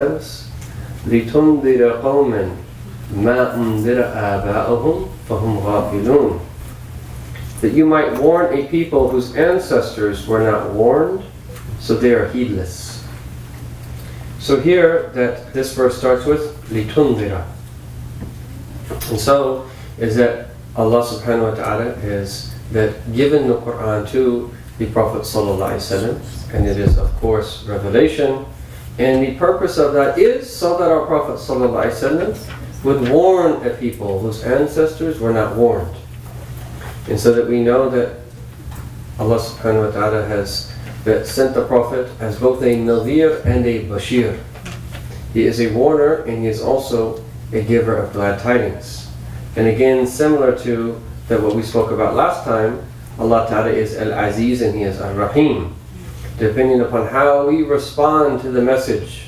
لِتُنْذِرَ قَوْمًا مَا أُنْذِرَ آبَاؤُهُمْ فَهُمْ غَافِلُونَ. That you might warn a people whose ancestors were not warned, so they are heedless. So here, that this verse starts with لِتُنْذِرَ. And so, is that Allah subhanahu wa ta'ala is that given the Quran to the Prophet sallallahu alaihi wasallam, and it is of course revelation, and the purpose of that is so that our Prophet sallallahu alaihi wasallam would warn a people whose ancestors were not warned. And so that we know that Allah subhanahu wa ta'ala has sent the Prophet as both a Nadhir and a Bashir. He is a warner and he is also a giver of glad tidings. And again, similar to that what we spoke about last time, Allah Ta'ala is Al-Aziz and He is Al-Rahim. Depending upon how we respond to the message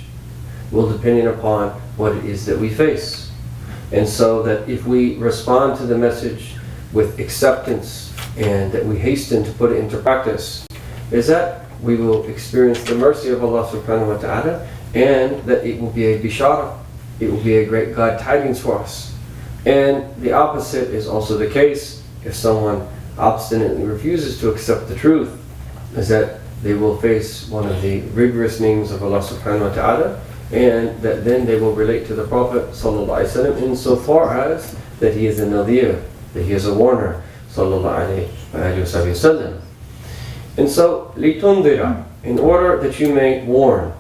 will depend upon what it is that we face. And so that if we respond to the message with acceptance and that we hasten to put it into practice, is that we will experience the mercy of Allah subhanahu wa ta'ala, and that it will be a bishara, it will be a great glad tidings for us. And the opposite is also the case. If someone obstinately refuses to accept the truth, is that they will face one of the rigorous names of Allah subhanahu wa ta'ala, and that then they will relate to the Prophet sallallahu alaihi wasallam insofar as that he is a nadhir, that he is a warner sallallahu alaihi wasallam. And so litundira, in order that you may warn.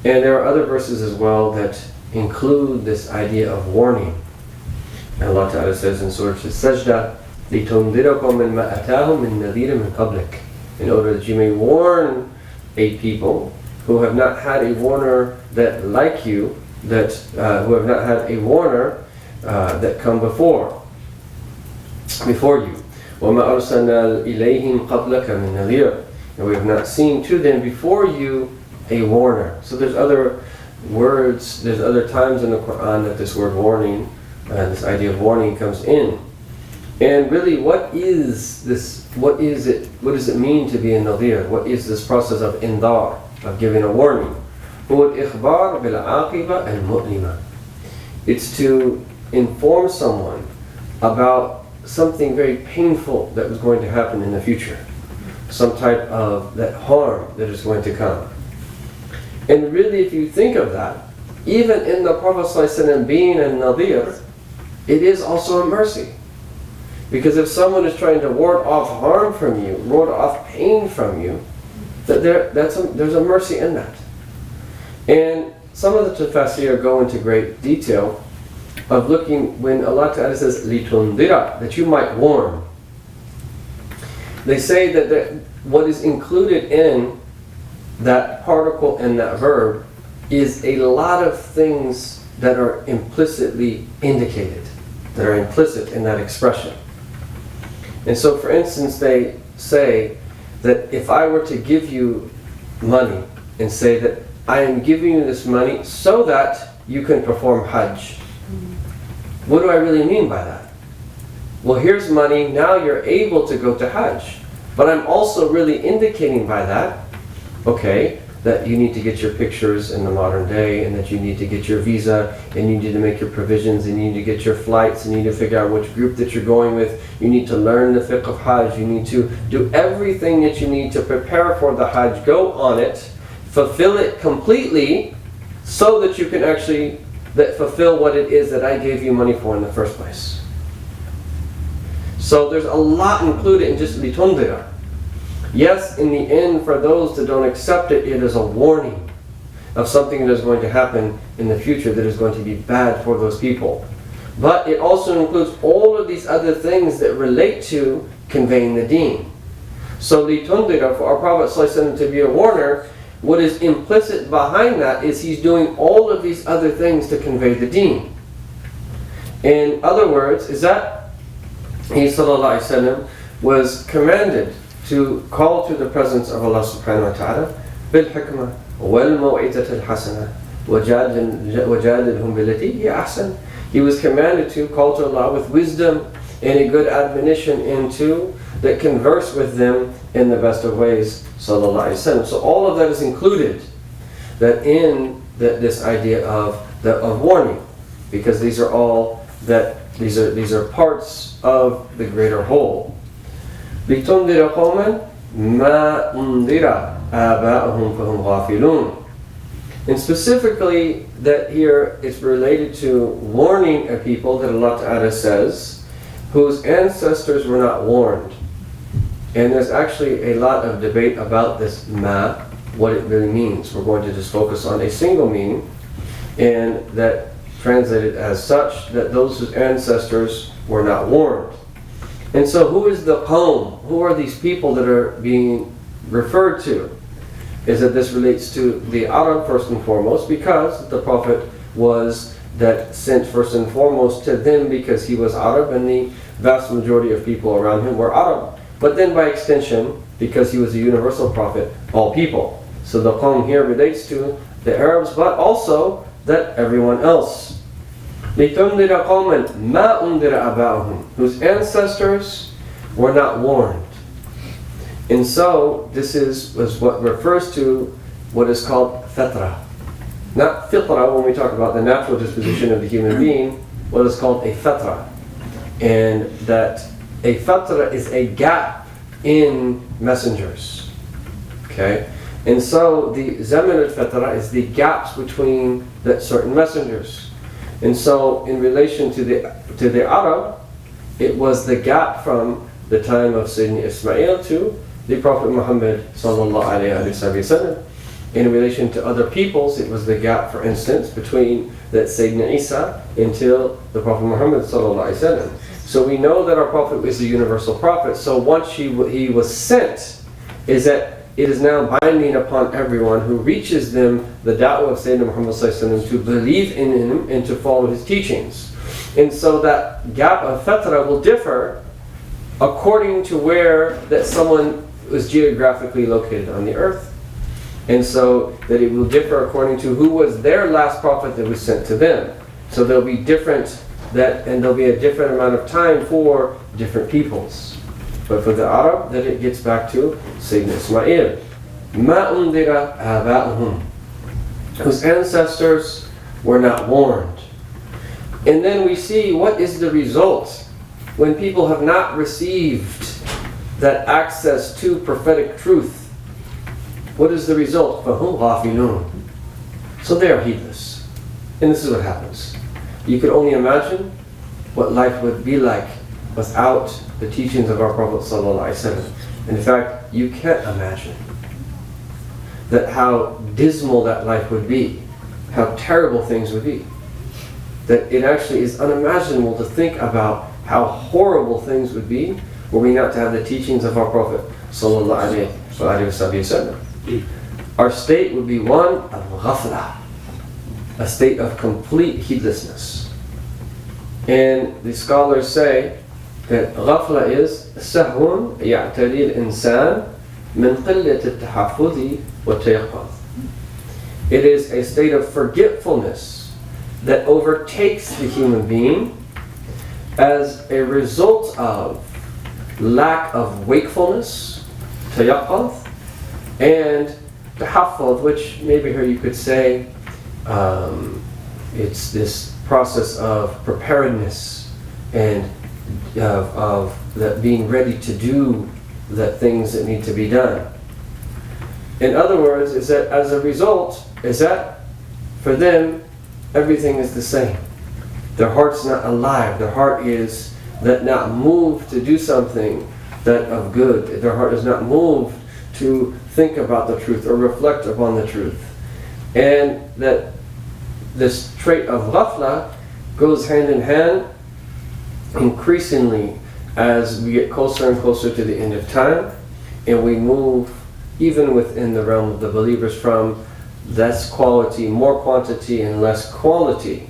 And there are other verses as well that include this idea of warning. And Allah Ta'ala says in Surah As-Sajdah, لِتُنْذِرَكُمْ مِنْ مَا أَتَاهُمْ مِنْ نَذِيرٍ مِنْ قَبْلِكَ, in order that you may warn a people who have not had a warner that like you, that who have not had a warner that come before you. وَمَا أَرْسَلْنَا إِلَيْهِمْ قَبْلَكَ مِنْ نَذِيرٍ, and we have not seen to them before you a warner. So there's other words, there's other times in the Quran that this word warning, this idea of warning comes in. And really, what is this? What is it? What does it mean to be a nadhir? What is this process of indar, of giving a warning? الإخبار بالعاقبة المؤلمة. It's to inform someone about something very painful that was going to happen in the future, some type of that harm that is going to come. And really, if you think of that, even in the Prophet ﷺ being a nadhir, it is also a mercy. Because if someone is trying to ward off harm from you, ward off pain from you, there's a mercy in that. And some of the tafsir go into great detail of looking when Allah Ta'ala says litundira, that you might warn. They say that what is included in that particle and that verb is a lot of things that are implicitly indicated, that are implicit in that expression. And so, for instance, they say that if I were to give you money and say that I am giving you this money so that you can perform Hajj, what do I really mean by that? Well, here's money, now you're able to go to Hajj. But I'm also really indicating by that, okay, that you need to get your pictures in the modern day, and that you need to get your visa, and you need to make your provisions, and you need to get your flights, and you need to figure out which group that you're going with. You need to learn the fiqh of Hajj. You need to do everything that you need to prepare for the Hajj. Go on it, fulfill it completely, so that you can actually fulfill what it is that I gave you money for in the first place. So there's a lot included in just litundira. Yes, in the end, for those that don't accept it, it is a warning of something that is going to happen in the future that is going to be bad for those people. But it also includes all of these other things that relate to conveying the deen. So litundira, for our Prophet ﷺ to be a warner, what is implicit behind that is he's doing all of these other things to convey the deen. In other words, is that he sallallahu alaihi wasallam was commanded to call to the presence of Allah subhanahu wa ta'ala bil-hikmah wal-maw'izati al-hasanah wajadilhum billati hiya ahsan. He was commanded to call to Allah with wisdom and a good admonition, into that converse with them in the best of ways sallallahu alaihi wasallam. So all of that is included, that in this idea of warning, because these are all these are parts of the greater whole. لِتُنْذِرَ قَوْمًا مَا أُنْذِرَ آبَاؤُهُمْ فَهُمْ غَافِلُونَ. And specifically, that here is related to warning a people that Allah Ta'ala says, whose ancestors were not warned. And there's actually a lot of debate about this ma, what it really means. We're going to just focus on a single meaning, and that translated as such, that those whose ancestors were not warned. And so who is the qawm? Who are these people that are being referred to? Is that this relates to the Arab first and foremost, because the Prophet was that sent first and foremost to them because he was Arab, and the vast majority of people around him were Arab. But then by extension, because he was a universal prophet, all people. So the qawm here relates to the Arabs, but also that everyone else. لِتُنْذِرَ قَوْمًا مَا أُنْذِرَ آبَاؤُهُمْ, whose ancestors were not warned. And so this was what refers to what is called fatra. Not fitra when we talk about the natural disposition of the human being, what is called a fatra. And that a fatra is a gap in messengers. Okay? And so the zaman al-fatra is the gaps between certain messengers. And so in relation to the Arab, it was the gap from the time of Sayyidina Ismail to the Prophet Muhammad sallallahu alayhi wasallam. In relation to other peoples, it was the gap, for instance, between that Sayyidina Isa until the Prophet Muhammad sallallahu alayhi wasallam. So we know that our Prophet is a universal prophet. So once he was sent, is that it is now binding upon everyone who reaches them the da'wah of Sayyidina Muhammad sallallahu alayhi wasallam to believe in him and to follow his teachings. And so that gap of fatra will differ according to where that someone was geographically located on the earth. And so that it will differ according to who was their last prophet that was sent to them. So there'll be different and there'll be a different amount of time for different peoples. But for the Arab, that it gets back to Sayyidina Ismail. مَا أُنْذِرَ آبَاؤُهُمْ, whose ancestors were not warned. And then we see what is the result when people have not received that access to prophetic truth. What is the result? فَهُمْ غَافِلُونَ. So they are heedless. And this is what happens. You could only imagine what life would be like without the teachings of our Prophet ﷺ. In fact, you can't imagine that how dismal that life would be, how terrible things would be. That it actually is unimaginable to think about how horrible things would be were we not to have the teachings of our Prophet ﷺ. Our state would be one of ghafla, a state of complete heedlessness. And the scholars say that ghafla is sahwun ya'tari al-insan min qillat al-tahaffuz wa tayaqquz. It is a state of forgetfulness that overtakes the human being as a result of lack of wakefulness, tayaqquz, and tahaffuz, which maybe here you could say it's this process of preparedness and of that being ready to do the things that need to be done. In other words, is that as a result, is that for them everything is the same. Their heart's not alive. Their heart is that not moved to do something that of good. Their heart is not moved to think about the truth or reflect upon the truth. And that this trait of ghafla goes hand in hand increasingly as we get closer and closer to the end of time, and we move even within the realm of the believers from less quality, more quantity, and less quality.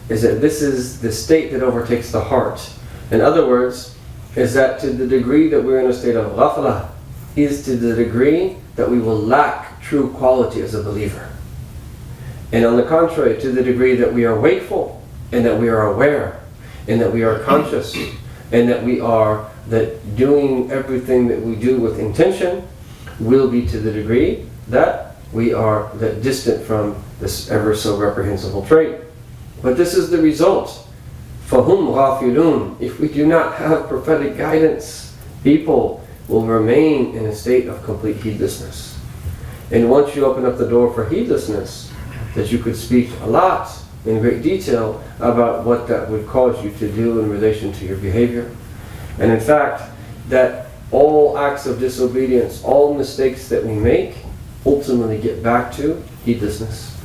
Is that this is the state that overtakes the heart. In other words, is that to the degree that we're in a state of ghafla, is to the degree that we will lack true quality as a believer. And on the contrary, to the degree that we are wakeful, and that we are aware, and that we are conscious, and that we are doing everything that we do with intention, will be to the degree that we are that distant from this ever so reprehensible trait. But this is the result. فَهُمْ غَافِلُونَ. If we do not have prophetic guidance, people will remain in a state of complete heedlessness. And once you open up the door for heedlessness, that you could speak a lot in great detail about what that would cause you to do in relation to your behavior. And in fact, that all acts of disobedience, all mistakes that we make, ultimately get back to heedlessness.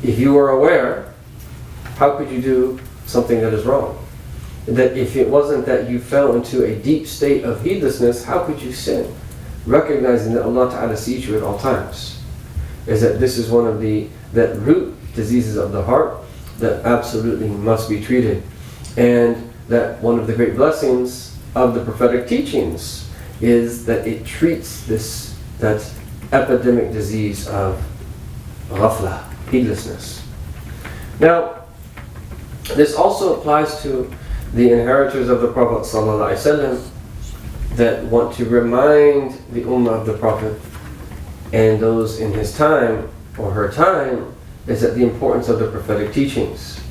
If you are aware, how could you do something that is wrong? That if it wasn't that you fell into a deep state of heedlessness, how could you sin? Recognizing that Allah Ta'ala sees you at all times. Is that this is one of the root diseases of the heart that absolutely must be treated. And that one of the great blessings of the prophetic teachings is that it treats that epidemic disease of ghafla, heedlessness. Now, this also applies to the inheritors of the Prophet ﷺ that want to remind the ummah of the Prophet and those in his time or her time is that the importance of the prophetic teachings.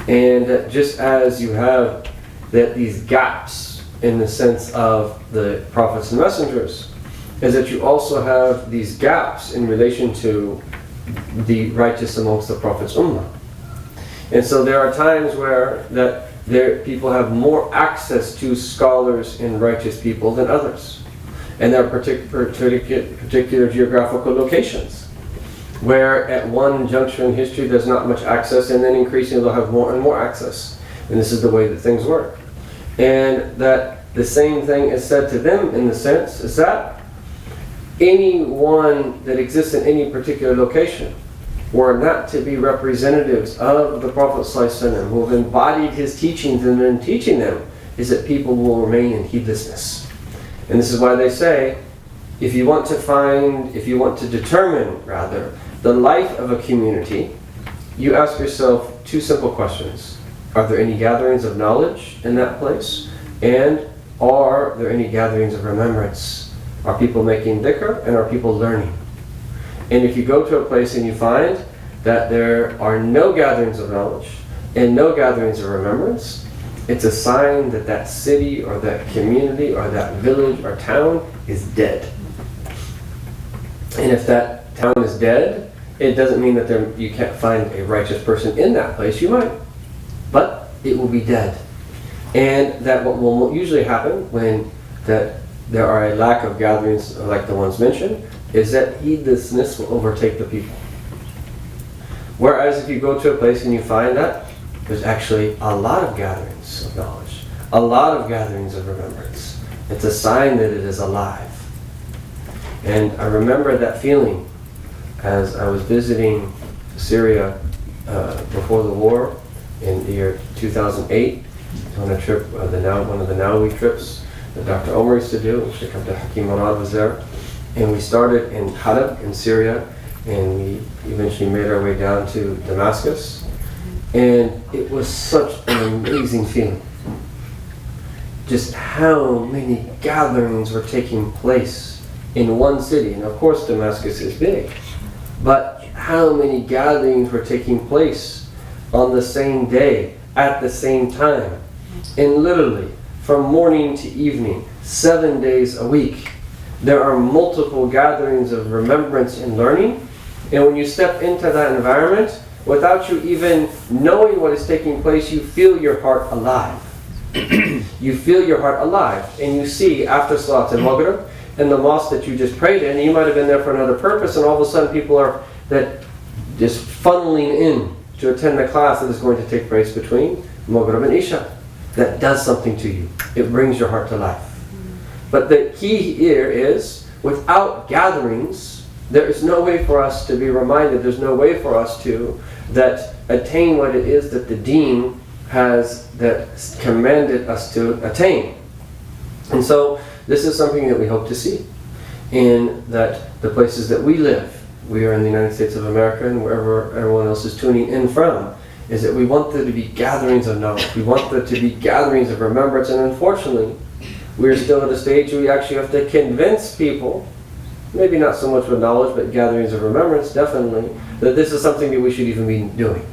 And that just as you have that these gaps in the sense of the prophets and messengers, is that you also have these gaps in relation to the righteous amongst the Prophet's ummah. And so there are times where people have more access to scholars and righteous people than others. And there are particular geographical locations where at one juncture in history there's not much access, and then increasingly they'll have more and more access. And this is the way that things work. And that the same thing is said to them in the sense is that anyone that exists in any particular location were not to be representatives of the Prophet ﷺ who have embodied his teachings and been teaching them, is that people will remain in heedlessness. And this is why they say, if you want to determine the life of a community, you ask yourself two simple questions. Are there any gatherings of knowledge in that place? And are there any gatherings of remembrance? Are people making dhikr, and are people learning? And if you go to a place and you find that there are no gatherings of knowledge and no gatherings of remembrance, it's a sign that that city or that community or that village or town is dead. And if that town is dead, it doesn't mean that you can't find a righteous person in that place. You might, but it will be dead. And that what will usually happen when there are a lack of gatherings like the ones mentioned is that heedlessness will overtake the people. Whereas if you go to a place and you find that there's actually a lot of gatherings of knowledge, a lot of gatherings of remembrance, it's a sign that it is alive. And I remember that feeling as I was visiting Syria before the war in the year 2008 on a trip, one of the Nawawi trips that Dr. Omar used to do. Shaykh Yahya Rhodus was there. And we started in Halab in Syria, and we eventually made our way down to Damascus. And it was such an amazing feeling. Just how many gatherings were taking place in one city. And of course Damascus is big. But how many gatherings were taking place on the same day, at the same time. And literally, from morning to evening, 7 days a week, there are multiple gatherings of remembrance and learning. And when you step into that environment, without you even knowing what is taking place, you feel your heart alive. You feel your heart alive. And you see, after Salat al-Maghrib, in the mosque that you just prayed in, you might have been there for another purpose, and all of a sudden people are just funneling in to attend the class that is going to take place between Maghrib and Isha. That does something to you. It brings your heart to life. But the key here is, without gatherings, there is no way for us to be reminded, there's no way for us to attain what it is that the Deen has commanded us to attain. And so this is something that we hope to see in that the places that we live, we are in the United States of America and wherever everyone else is tuning in from, is that we want there to be gatherings of knowledge. We want there to be gatherings of remembrance, and unfortunately, we're still at a stage where we actually have to convince people maybe not so much with knowledge, but gatherings of remembrance, definitely, that this is something that we should even be doing.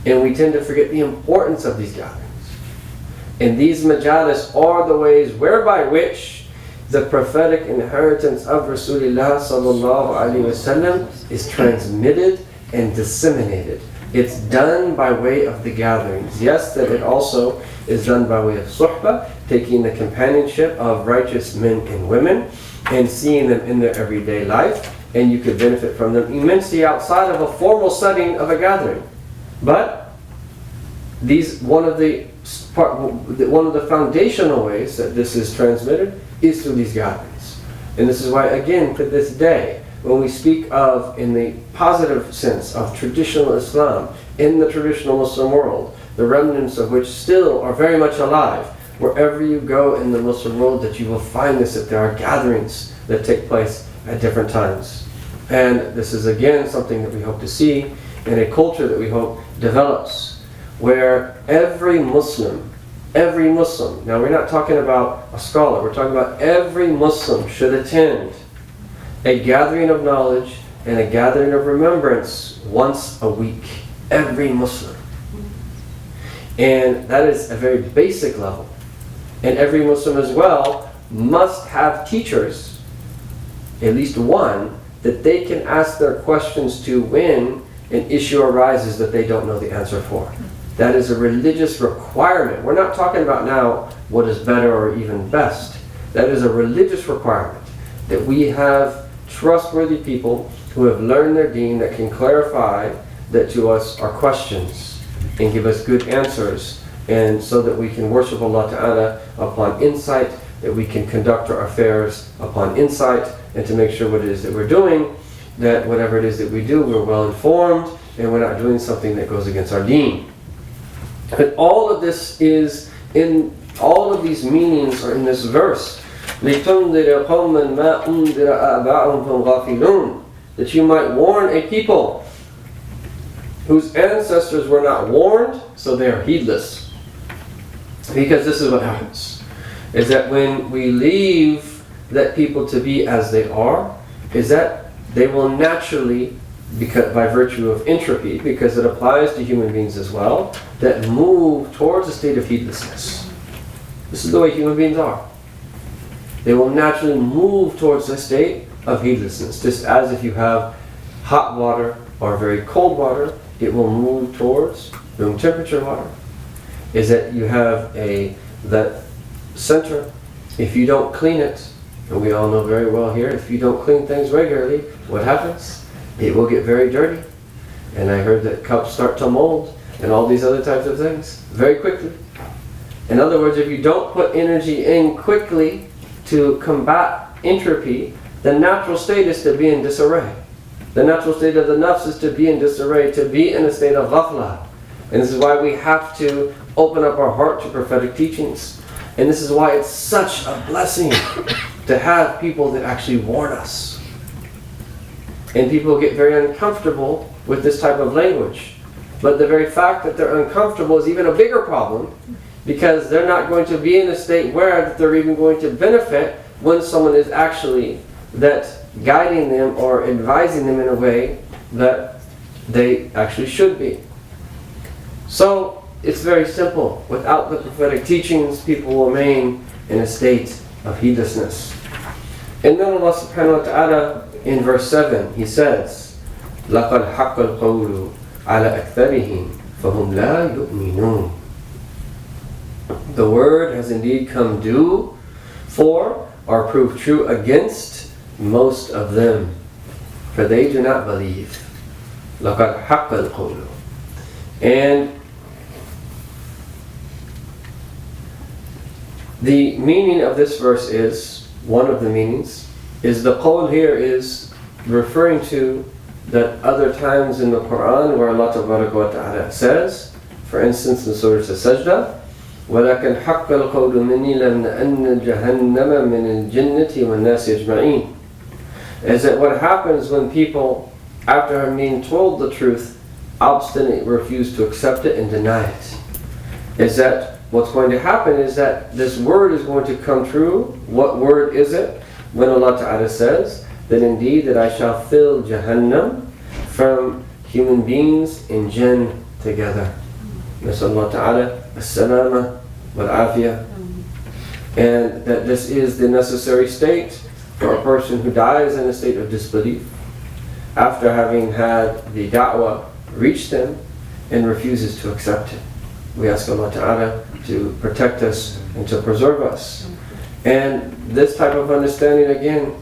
And we tend to forget the importance of these gatherings. And these majalis are the ways whereby which the prophetic inheritance of Rasulullah sallallahu alaihi wasallam is transmitted and disseminated. It's done by way of the gatherings. Yes, that it also is done by way of suhbah, taking the companionship of righteous men and women and seeing them in their everyday life, and you could benefit from them immensely outside of a formal setting of a gathering. But one of the foundational ways that this is transmitted is through these gatherings. And this is why, again, to this day, when we speak of, in the positive sense, of traditional Islam, in the traditional Muslim world, the remnants of which still are very much alive, wherever you go in the Muslim world, that you will find this, that there are gatherings that take place at different times. And this is, again, something that we hope to see in a culture that we hope develops, where every Muslim, now we're not talking about a scholar, we're talking about every Muslim should attend a gathering of knowledge and a gathering of remembrance once a week. Every Muslim. And that is a very basic level. And every Muslim as well must have teachers, at least one, that they can ask their questions to when an issue arises that they don't know the answer for. That is a religious requirement. We're not talking about now what is better or even best. That is a religious requirement, that we have trustworthy people who have learned their deen that can clarify that to us our questions and give us good answers, and so that we can worship Allah Ta'ala upon insight, that we can conduct our affairs upon insight, and to make sure what it is that we're doing, that whatever it is that we do, we're well informed and we're not doing something that goes against our deen. But all of this is in, all of these meanings are in this verse. لِتُنْذِرَ قَوْمًا مَا أُنْذِرَ آبَاؤُهُمْ فَهُمْ غَافِلُونَ, that you might warn a people whose ancestors were not warned, so they are heedless. Because this is what happens, is that when we leave that people to be as they are, is that they will naturally, because by virtue of entropy, because it applies to human beings as well, that move towards a state of heedlessness. This is the way human beings are. They will naturally move towards a state of heedlessness. Just as if you have hot water or very cold water, it will move towards room temperature water. Is that you have that center, if you don't clean it, and we all know very well here, if you don't clean things regularly, what happens? It will get very dirty. And I heard that cups start to mold and all these other types of things very quickly. In other words, if you don't put energy in quickly to combat entropy, the natural state is to be in disarray. The natural state of the nafs is to be in disarray, to be in a state of ghafla. And this is why we have to open up our heart to prophetic teachings. And this is why it's such a blessing to have people that actually warn us. And people get very uncomfortable with this type of language. But the very fact that they're uncomfortable is even a bigger problem, because they're not going to be in a state where that they're even going to benefit when someone is actually guiding them or advising them in a way that they actually should be. So it's very simple. Without the prophetic teachings, people will remain in a state of heedlessness. And then Allah subhanahu wa ta'ala in verse 7, He says, لَقَدْ حَقَّ الْقَوْلُ عَلَى أَكْثَرِهِمْ فَهُمْ لَا يُؤْمِنُونَ. The word has indeed come due for, or proved true against, most of them, for they do not believe. لَقَدْ حَقَّ الْقَوْلُ. And the meaning of this verse is, one of the meanings, is the qawl here is referring to that other times in the Quran where Allah Ta'ala says, for instance in Surah Sajda, وَلَكَنْ حَقَّ الْقَوْلُ مِنِّي لَمْنَأَنَّ جَهَنَّمَ مِنَ الْجِنَّةِ وَالنَّاسِ أَجْمَعِينَ. Is that what happens when people, after being told the truth, obstinately refuse to accept it and deny it? Is that what's going to happen is that this word is going to come true. What word is it? When Allah Ta'ala says that indeed that I shall fill Jahannam from human beings and jinn together. Nasallallahu ta'ala as-salama wal-afiyah. And that this is the necessary state for a person who dies in a state of disbelief after having had the da'wah reach them and refuses to accept it. We ask Allah Ta'ala to protect us and to preserve us. And this type of understanding, again,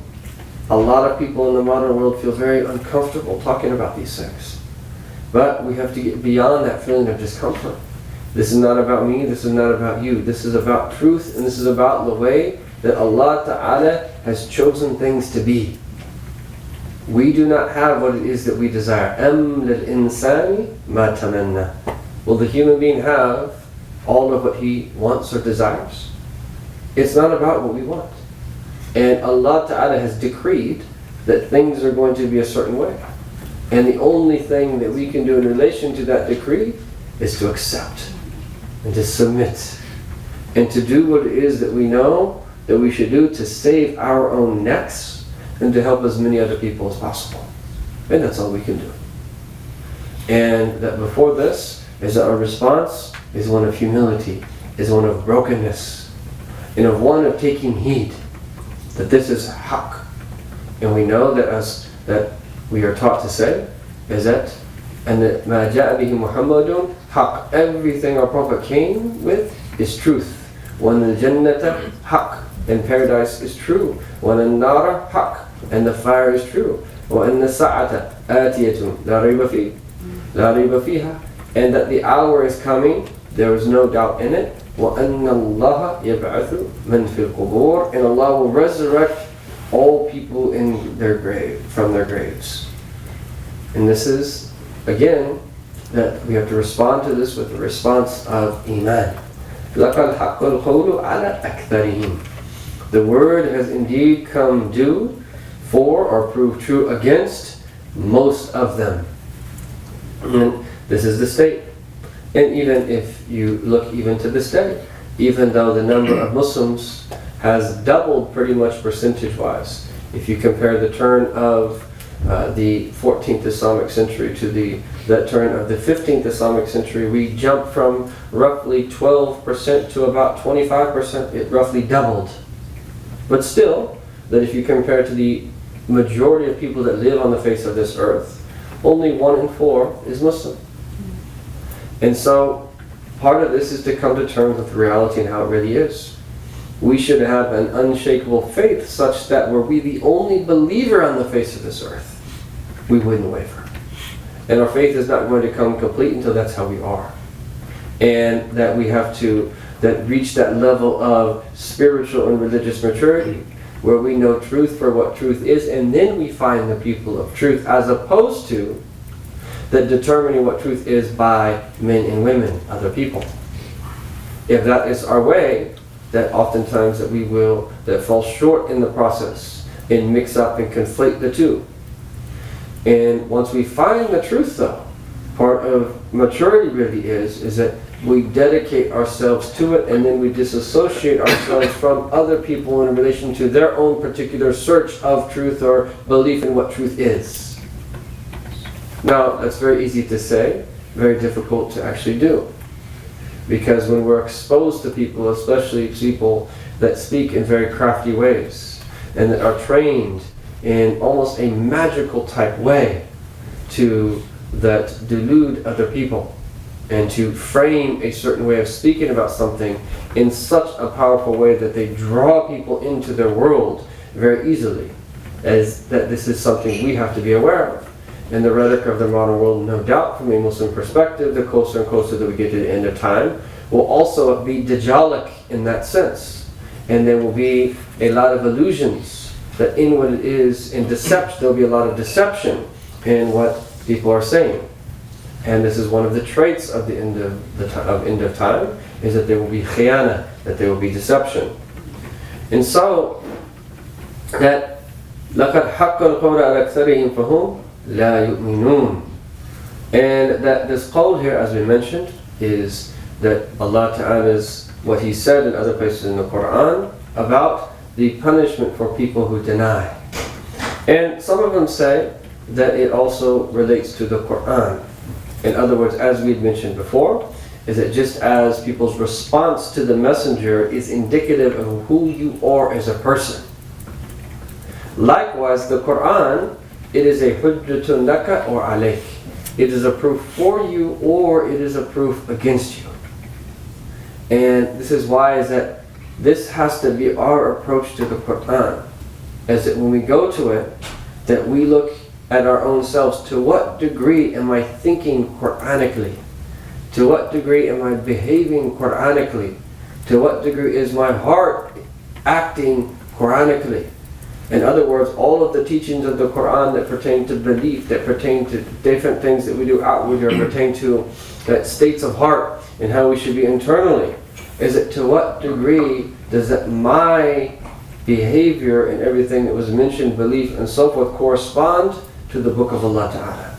a lot of people in the modern world feel very uncomfortable talking about these things. But we have to get beyond that feeling of discomfort. This is not about me, this is not about you. This is about truth, and this is about the way that Allah Ta'ala has chosen things to be. We do not have what it is that we desire. أَمْ لِلْإِنسَانِ مَا تَمَنَّى. Will the human being have all of what he wants or desires? It's not about what we want. And Allah Ta'ala has decreed that things are going to be a certain way. And the only thing that we can do in relation to that decree is to accept and to submit and to do what it is that we know that we should do to save our own necks and to help as many other people as possible. And that's all we can do. And that before this is that our response is one of humility, is one of brokenness, and of one of taking heed that this is haqq. And we know that we are taught to say is that and that مَا جَاءَ بِهِ مُحَمَّدٌ haqq. Everything our Prophet came with is truth. وَأَنَّ الْجَنَّةَ haqq. And paradise is true. وَأَنَّ النَّارَ haqq. And the fire is true. وَأَنَّ السَّاعَةَ آتِيَةٌ لَا رَيْبَ فِيهَا. And that the hour is coming, there is no doubt in it. وَأَنَّ اللَّهَ يَبْعَثُ مَنْ فِي الْقُبُورِ. And Allah will resurrect all people in their grave, from their graves. And this is, again, that we have to respond to this with the response of Iman. لَقَدْ حَقَّ الْقَوْلُ عَلَى أَكْثَرِهِمْ. The word has indeed come due for or proved true against most of them. And this is the state. And even if you look even to this day, even though the number of Muslims has doubled pretty much percentage-wise, if you compare the turn of the 14th Islamic century to that turn of the 15th Islamic century, we jumped from roughly 12% to about 25%. It roughly doubled. But still, that if you compare to the majority of people that live on the face of this earth, only 1 in 4 is Muslim. And so, part of this is to come to terms with reality and how it really is. We should have an unshakable faith such that were we the only believer on the face of this earth, we wouldn't waver. And our faith is not going to come complete until that's how we are. And that we have to reach that level of spiritual and religious maturity where we know truth for what truth is, and then we find the people of truth, as opposed to that determining what truth is by men and women, other people. If that is our way, that oftentimes that fall short in the process and mix up and conflate the two. And once we find the truth, though, part of maturity really is that we dedicate ourselves to it, and then we disassociate ourselves from other people in relation to their own particular search of truth or belief in what truth is. Now, that's very easy to say, very difficult to actually do. Because when we're exposed to people, especially people that speak in very crafty ways, and that are trained in almost a magical type way that delude other people, and to frame a certain way of speaking about something in such a powerful way that they draw people into their world very easily, as that this is something we have to be aware of. And the rhetoric of the modern world, no doubt from a Muslim perspective, the closer and closer that we get to the end of time, will also be Dajjalic in that sense. And there will be a lot of illusions that in what it is in deception, there'll be a lot of deception in what people are saying. And this is one of the traits of the end of time, is that there will be khiyana, that there will be deception. And so, that لَقَدْ حَقَّ الْقَوْلَ عَلَى أَكْثَرِهِمْ فَهُمْ لَا يُؤْمِنُونَ. And that this qawl here, as we mentioned, is that Allah Ta'ala's, what He said in other places in the Quran about the punishment for people who deny. And some of them say that it also relates to the Quran. In other words, as we had mentioned before, is that just as people's response to the messenger is indicative of who you are as a person, likewise the Quran, it is a hujjatun laka or alayk. It is a proof for you or it is a proof against you. And this is why is that this has to be our approach to the Quran. Is that when we go to it, that we look at our own selves. To what degree am I thinking Quranically? To what degree am I behaving Quranically? To what degree is my heart acting Quranically? In other words, all of the teachings of the Quran that pertain to belief, that pertain to different things that we do outwardly, or pertain to that states of heart and how we should be internally, is it to what degree does that my behavior and everything that was mentioned, belief and so forth, correspond to the Book of Allah Ta'ala?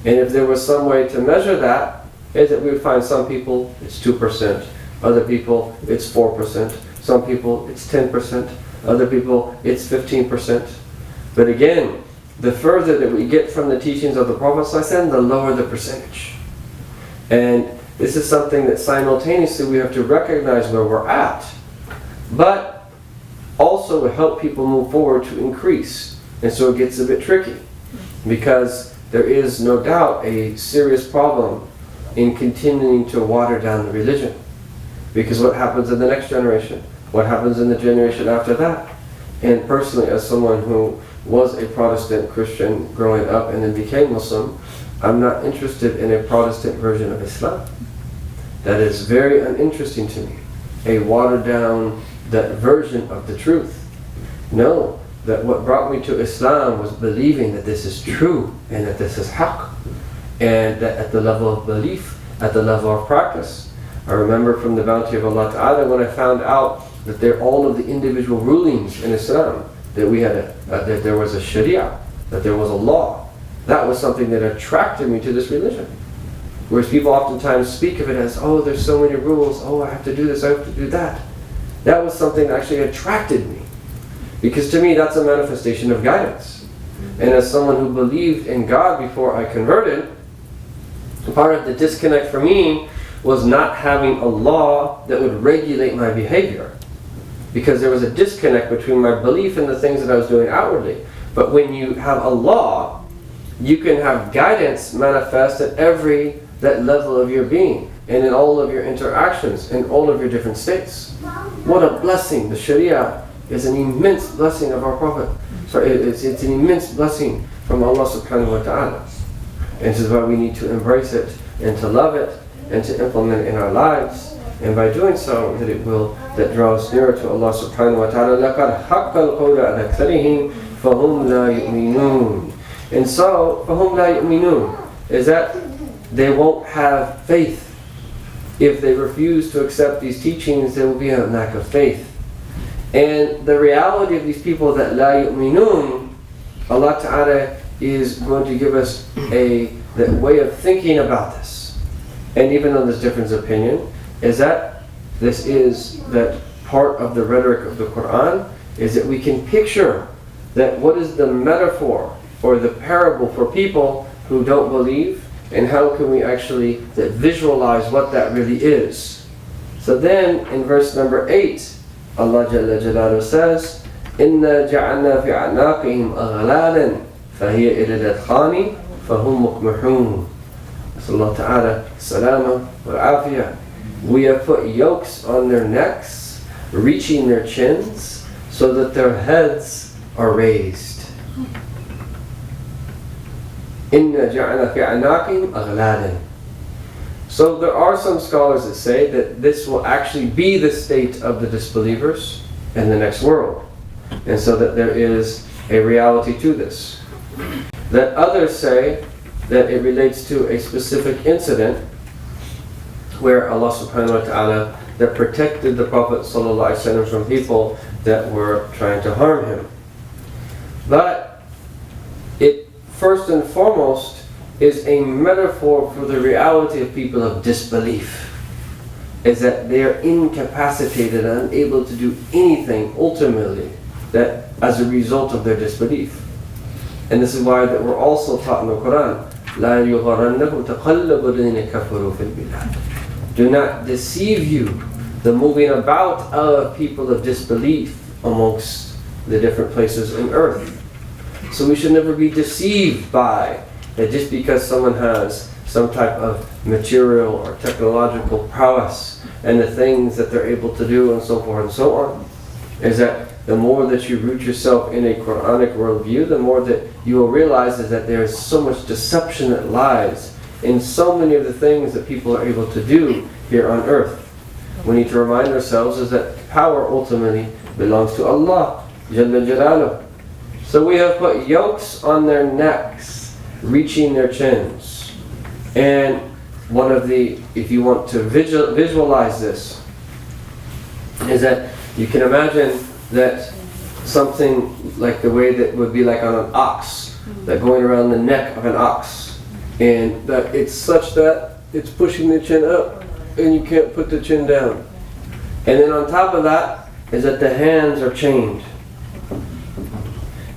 And if there was some way to measure that, is that we would find some people it's 2%, other people it's 4%, some people it's 10%, other people it's 15%. But again, the further that we get from the teachings of the Prophet ﷺ, the lower the percentage. And this is something that simultaneously we have to recognize where we're at, but also help people move forward to increase. And so it gets a bit tricky, because there is no doubt a serious problem in continuing to water down the religion. Because what happens in the next generation? What happens in the generation after that? And personally, as someone who was a Protestant Christian growing up and then became Muslim, I'm not interested in a Protestant version of Islam. That is very uninteresting to me. A watered down that version of the truth. No, that what brought me to Islam was believing that this is true and that this is haqq. And that at the level of belief, at the level of practice. I remember from the bounty of Allah Ta'ala when I found out that all of the individual rulings in Islam, that we had that there was a sharia, that there was a law. That was something that attracted me to this religion. Whereas people oftentimes speak of it as, oh, there's so many rules, oh, I have to do this, I have to do that. That was something that actually attracted me. Because to me, that's a manifestation of guidance. And as someone who believed in God before I converted, part of the disconnect for me was not having a law that would regulate my behavior. Because there was a disconnect between my belief and the things that I was doing outwardly. But when you have a law, you can have guidance manifest at that level of your being, and in all of your interactions, in all of your different states. What a blessing! The Sharia is an immense blessing of our Prophet. It's an immense blessing from Allah subhanahu wa ta'ala. And this is why we need to embrace it, and to love it, and to implement it in our lives. And by doing so, that draws nearer to Allah subhanahu wa ta'ala. لَقَدْ حَقَّ الْقَوْلَ عَلَى أَكْثَرِهِمْ فَهُمْ لَا يُؤْمِنُونَ. And so, فَهُمْ لَا يُؤْمِنُونَ is that they won't have faith. If they refuse to accept these teachings, there will be a lack of faith. And the reality of these people that لَا يُؤْمِنُونَ, Allah Ta'ala is going to give us that way of thinking about this. And even though there's difference of opinion, is that this is that part of the rhetoric of the Quran, is that we can picture that what is the metaphor or the parable for people who don't believe, and how can we actually visualize what that really is. So then in verse number 8, Allah Jalla Jalaluhu says, إِنَّا جَعَلْنَا فِي أَعْنَاقِهِمْ أَغْلَالًا فَهِيَ إِلَى الْأَذْقَانِ فَهُمْ مُقْمَحُونَ. Sallallahu Ta'ala, salama wa afiyah. We have put yokes on their necks, reaching their chins, so that their heads are raised. إِنَّا جَعَلْنَا فِي أَعْنَاقِهِمْ أَغْلَالًا. So there are some scholars that say that this will actually be the state of the disbelievers in the next world. And so that there is a reality to this. That others say that it relates to a specific incident where Allah subhanahu wa ta'ala that protected the Prophet sallallahu alaihi wasallam from people that were trying to harm him. But it first and foremost is a metaphor for the reality of people of disbelief. Is that they are incapacitated and unable to do anything ultimately that as a result of their disbelief. And this is why that we're also taught in the Quran, لا يغرنكم تقلب الذين كفروا في البلاد. Do not deceive you the moving about of people of disbelief amongst the different places in earth. So we should never be deceived by that just because someone has some type of material or technological prowess and the things that they're able to do and so forth and so on, is that the more that you root yourself in a Quranic worldview, the more that you will realize is that there is so much deception that lies in so many of the things that people are able to do here on earth. We need to remind ourselves is that power ultimately belongs to Allah Jalla Jalaluh. So we have put yokes on their necks, reaching their chins. And one of the, if you want to visualize this, is that you can imagine that something like the way that would be like on an ox, that going around the neck of an ox, and that it's such that it's pushing the chin up and you can't put the chin down. And then on top of that is that the hands are chained.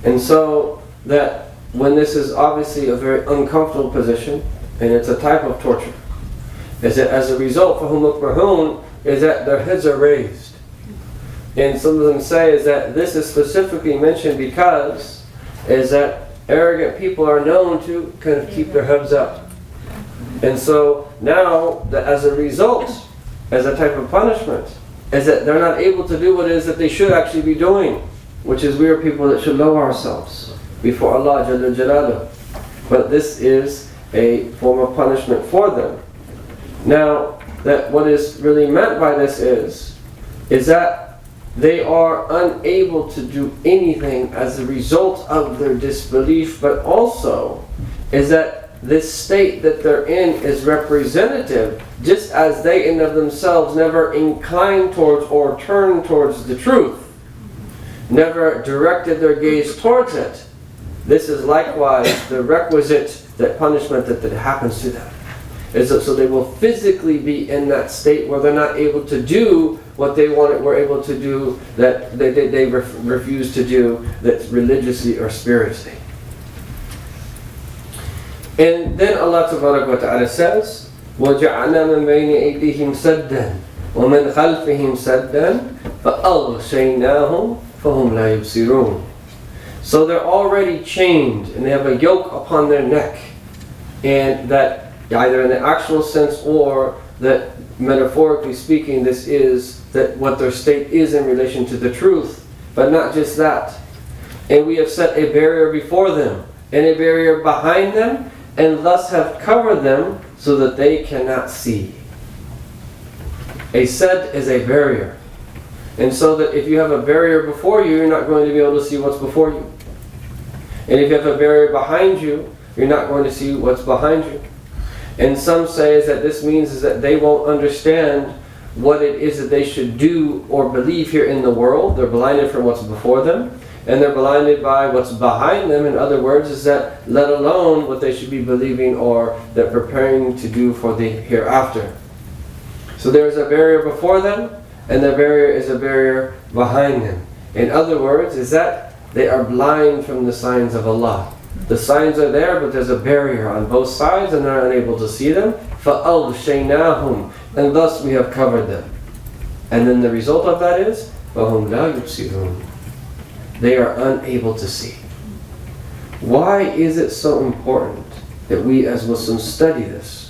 And so that when this is obviously a very uncomfortable position, and it's a type of torture, is that as a result, فَهُمْ مُكْرَهُونَ, is that their heads are raised. And some of them say is that this is specifically mentioned because is that arrogant people are known to kind of keep their heads up. And so now, that as a result, as a type of punishment, is that they're not able to do what it is that they should actually be doing, which is we are people that should lower ourselves before Allah Jalla Jalaluh. But this is a form of punishment for them. Now, that what is really meant by this is that they are unable to do anything as a result of their disbelief, but also is that this state that they're in is representative, just as they in of themselves never incline towards or turn towards the truth, never directed their gaze towards it. This is likewise the requisite that punishment that happens to them. Is that so they will physically be in that state where they're not able to do what they were able to do, that they refuse to do, that's religiously or spiritually. And then Allah Tabaraka wa Ta'ala says, وَجَعَلْنَا مِنْ بَيْنِ أَيْدِيهِمْ سَدًّا وَمِنْ خَلْفِهِمْ سَدًّا فَأَغْشَيْنَاهُمْ فَهُمْ لَا يُبْصِرُونَ. So they're already chained and they have a yoke upon their neck, and that either in the actual sense or that metaphorically speaking, this is that what their state is in relation to the truth. But not just that. And we have set a barrier before them and a barrier behind them, and thus have covered them so that they cannot see. A sed is a barrier. And so that if you have a barrier before you, you're not going to be able to see what's before you. And if you have a barrier behind you, you're not going to see what's behind you. And some say is that this means is that they won't understand what it is that they should do or believe here in the world. They're blinded from what's before them, and they're blinded by what's behind them. In other words, is that let alone what they should be believing or they're preparing to do for the hereafter. So there's a barrier before them, and the barrier is a barrier behind them. In other words, is that they are blind from the signs of Allah. The signs are there, but there's a barrier on both sides and they're unable to see them. فَأَغْشَيْنَاهُمْ, and thus we have covered them. And then the result of that is فَهُمْ لَا يُبْصِرُونَ. They are unable to see. Why is it so important that we as Muslims study this?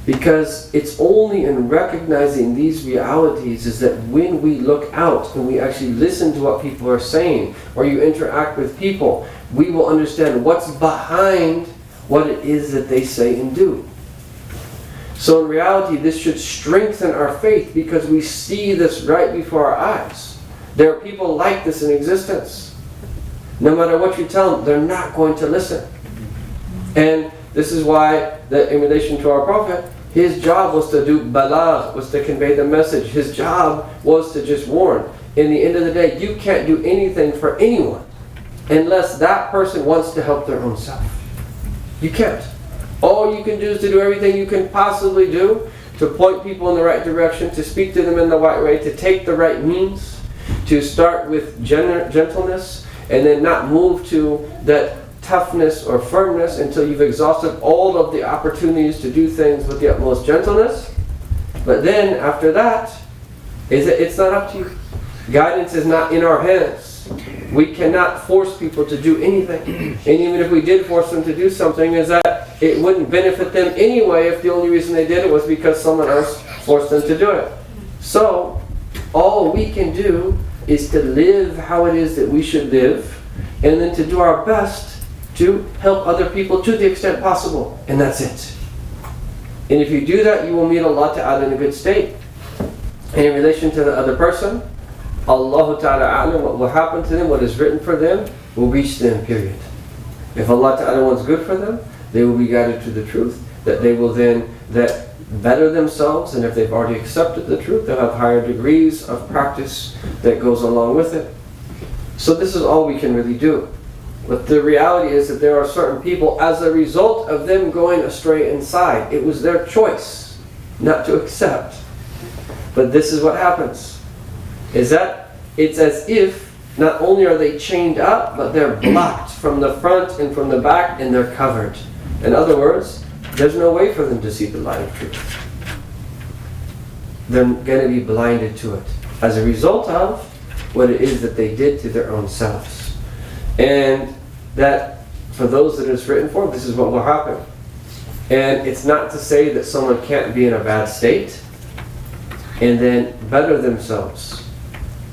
Because it's only in recognizing these realities is that when we look out and we actually listen to what people are saying, or you interact with people, we will understand what's behind what it is that they say and do. So in reality, this should strengthen our faith because we see this right before our eyes. There are people like this in existence. No matter what you tell them, they're not going to listen. And this is why, that in relation to our Prophet, his job was to do balagh, was to convey the message. His job was to just warn. In the end of the day, you can't do anything for anyone unless that person wants to help their own self. You can't. All you can do is to do everything you can possibly do to point people in the right direction, to speak to them in the right way, to take the right means, to start with gentleness and then not move to that toughness or firmness until you've exhausted all of the opportunities to do things with the utmost gentleness. But then after that, it's not up to you. Guidance is not in our hands. We cannot force people to do anything. And even if we did force them to do something, is that it wouldn't benefit them anyway if the only reason they did it was because someone else forced them to do it. So, all we can do is to live how it is that we should live, and then to do our best to help other people to the extent possible. And that's it. And if you do that, you will meet Allah Ta'ala in a good state. And in relation to the other person, Allah Ta'ala, what will happen to them, what is written for them, will reach them, period. If Allah Ta'ala wants good for them, they will be guided to the truth, that they will then better themselves, and if they've already accepted the truth, they'll have higher degrees of practice that goes along with it. So this is all we can really do. But the reality is that there are certain people, as a result of them going astray inside, it was their choice not to accept. But this is what happens, is that it's as if not only are they chained up, but they're blocked from the front and from the back, and they're covered. In other words, there's no way for them to see the light of truth. They're going to be blinded to it as a result of what it is that they did to their own selves. And that for those that it's written for, this is what will happen. And it's not to say that someone can't be in a bad state and then better themselves.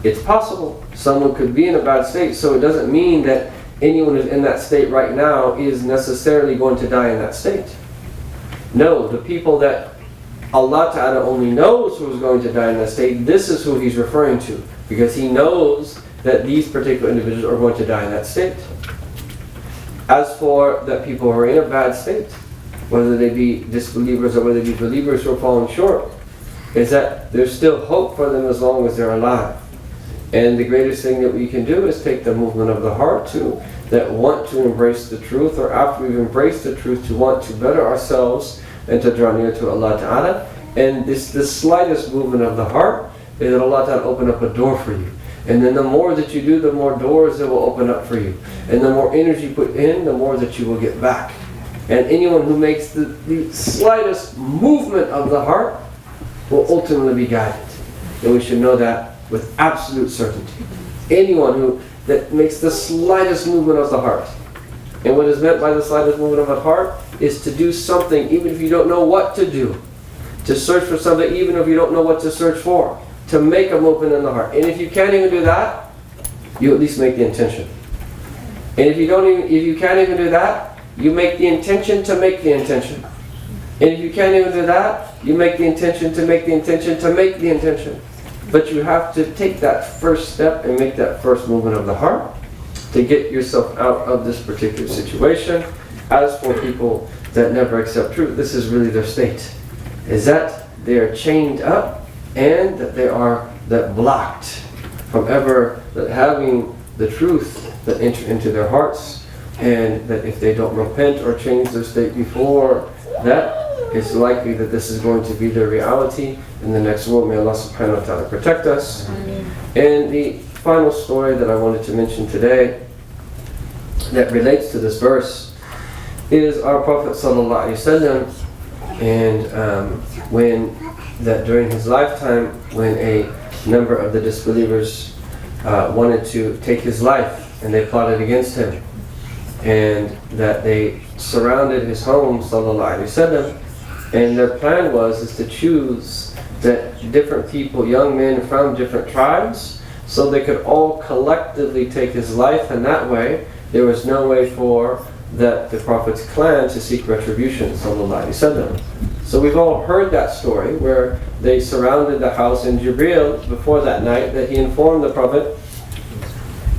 It's possible. Someone could be in a bad state, so it doesn't mean that anyone who's in that state right now is necessarily going to die in that state. No, the people that Allah Ta'ala only knows who is going to die in that state, this is who He's referring to, because He knows that these particular individuals are going to die in that state. As for the people who are in a bad state, whether they be disbelievers or whether they be believers who are falling short, is that there's still hope for them as long as they're alive. And the greatest thing that we can do is take the movement of the heart to that want to embrace the truth, or after we've embraced the truth, to want to better ourselves and to draw near to Allah Ta'ala. And the slightest movement of the heart is that Allah Ta'ala open up a door for you. And then the more that you do, the more doors that will open up for you. And the more energy you put in, the more that you will get back. And anyone who makes the slightest movement of the heart will ultimately be guided. And we should know that with absolute certainty. Anyone that makes the slightest movement of the heart. And what is meant by the slightest movement of the heart is to do something even if you don't know what to do. To search for something even if you don't know what to search for. To make them open in the heart. And if you can't even do that, you at least make the intention. And if you can't even do that, you make the intention to make the intention. And if you can't even do that, you make the intention to make the intention to make the intention. But you have to take that first step and make that first movement of the heart to get yourself out of this particular situation. As for people that never accept truth, this is really their state. Is that they are chained up and that they are blocked from ever having the truth that enter into their hearts, and that if they don't repent or change their state before that, it's likely that this is going to be their reality in the next world. May Allah subhanahu wa ta'ala protect us. And the final story that I wanted to mention today that relates to this verse is our Prophet sallallahu alaihi wasallam, and during his lifetime, when a number of the disbelievers wanted to take his life, and they plotted against him, and that they surrounded his home, sallallahu alaihi wasallam, and their plan is to choose that different people, young men from different tribes, so they could all collectively take his life, and that way there was no way for the Prophet's clan to seek retribution, sallallahu alaihi wasallam. So we've all heard that story where they surrounded the house, and Jibreel, before that night, that he informed the Prophet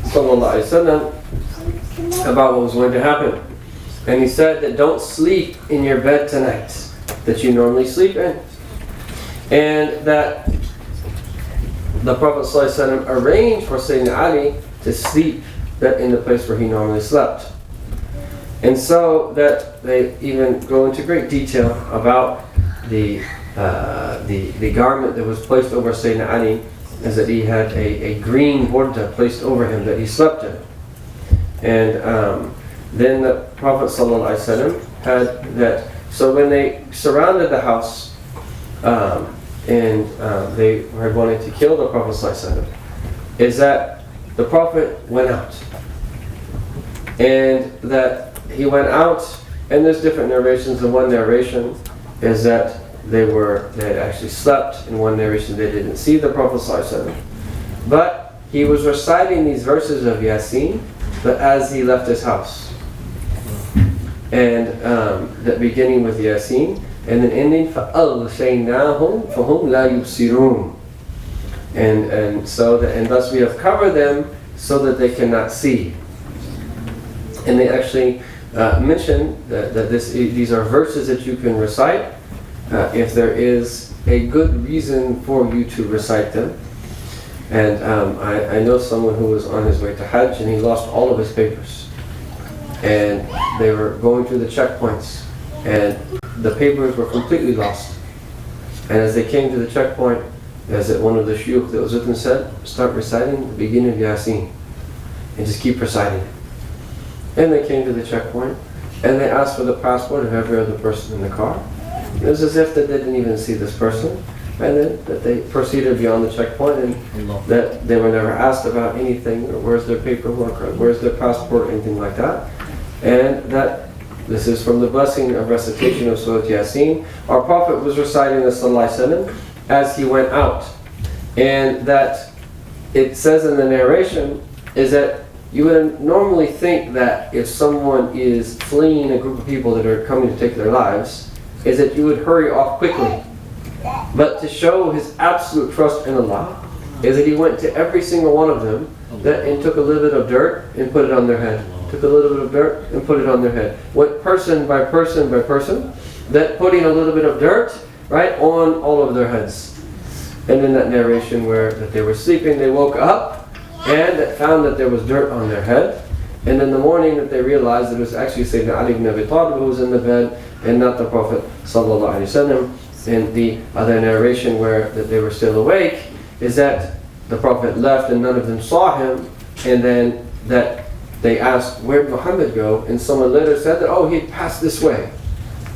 sallallahu alaihi wasallam about what was going to happen. And he said that don't sleep in your bed tonight that you normally sleep in. And that the Prophet ﷺ arranged for Sayyidina Ali to sleep in the place where he normally slept. And so that they even go into great detail about the garment that was placed over Sayyidina Ali is that he had a green burda placed over him that he slept in. And then the Prophet ﷺ had that. So when they surrounded the house and they were wanting to kill the Prophet ﷺ, is that the Prophet went out. And that he went out, and there's different narrations. And one narration is that they had actually slept. In one narration they didn't see the Prophet ﷺ. But he was reciting these verses of Yasin, but as he left his house. And that beginning with Yasin, and then ending فَأَغْشَيْنَاهُمْ فَهُمْ لَا يُبْصِرُونَ. And so that, and thus we have covered them so that they cannot see. And they actually mention that these are verses that you can recite if there is a good reason for you to recite them. And I know someone who was on his way to Hajj and he lost all of his papers. And they were going through the checkpoints and the papers were completely lost. And as they came to the checkpoint, as one of the shuyukh that was with them said, start reciting the beginning of Yasin and just keep reciting. And they came to the checkpoint and they asked for the passport of every other person in the car. It was as if that they didn't even see this person. And then that they proceeded beyond the checkpoint and that they were never asked about anything, or where's their paperwork, or where's their passport, anything like that. And that this is from the blessing of recitation of Surah Ya Sin. Our Prophet was reciting the Sallallahu Alaihi Wasallam as he went out. And that it says in the narration is that you would normally think that if someone is fleeing a group of people that are coming to take their lives, is that you would hurry off quickly. But to show his absolute trust in Allah is that he went to every single one of them and took a little bit of dirt and put it on their head. Took a little bit of dirt and put it on their head. Went person by person by person, that putting a little bit of dirt, right, on all of their heads. And in that narration where that they were sleeping, they woke up and found that there was dirt on their head. And in the morning that they realized that it was actually Sayyidina Ali ibn Abi Talib who was in the bed and not the Prophet sallallahu alaihi wasallam. And the other narration where that they were still awake is that the Prophet left and none of them saw him, and then that they asked, where did Muhammad go? And someone later said that, oh, he passed this way.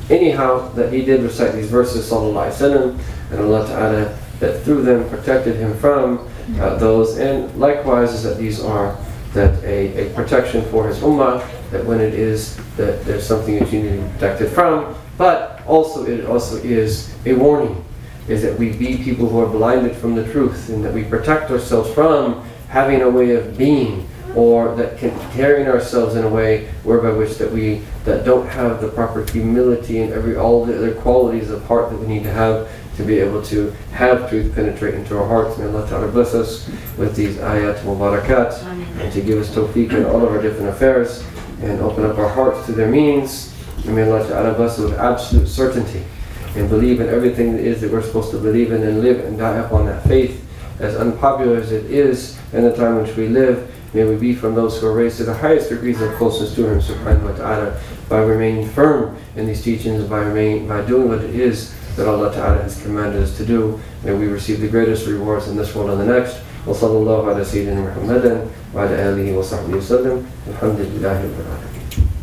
Anyhow, that he did recite these verses sallallahu alaihi wasallam, and Allah Ta'ala that through them protected him from those. And likewise is that these are that a protection for his ummah, that when it is that there's something that you need to be protected from, but also it also is a warning, is that we be people who are blinded from the truth, and that we protect ourselves from having a way of being, or that carrying ourselves in a way whereby which that we that don't have the proper humility and all the other qualities of heart that we need to have to be able to have truth penetrate into our hearts. May Allah Ta'ala bless us with these ayat mubarakat, and to give us tawfiq in all of our different affairs, and open up our hearts to their meanings. And may Allah Ta'ala bless us with absolute certainty, and believe in everything that is that we're supposed to believe in, and live and die upon that faith. As unpopular as it is in the time in which we live, may we be from those who are raised to the highest degrees of closeness to Him subhanahu wa ta'ala, by remaining firm in these teachings, by doing what it is that Allah Ta'ala has commanded us to do. May we receive the greatest rewards in this world and the next. Wa sallallahu ala sayyidina Muhammadan wa ala alihi wa sahbihi wa sallam. Alhamdulillahi rabbil alamin.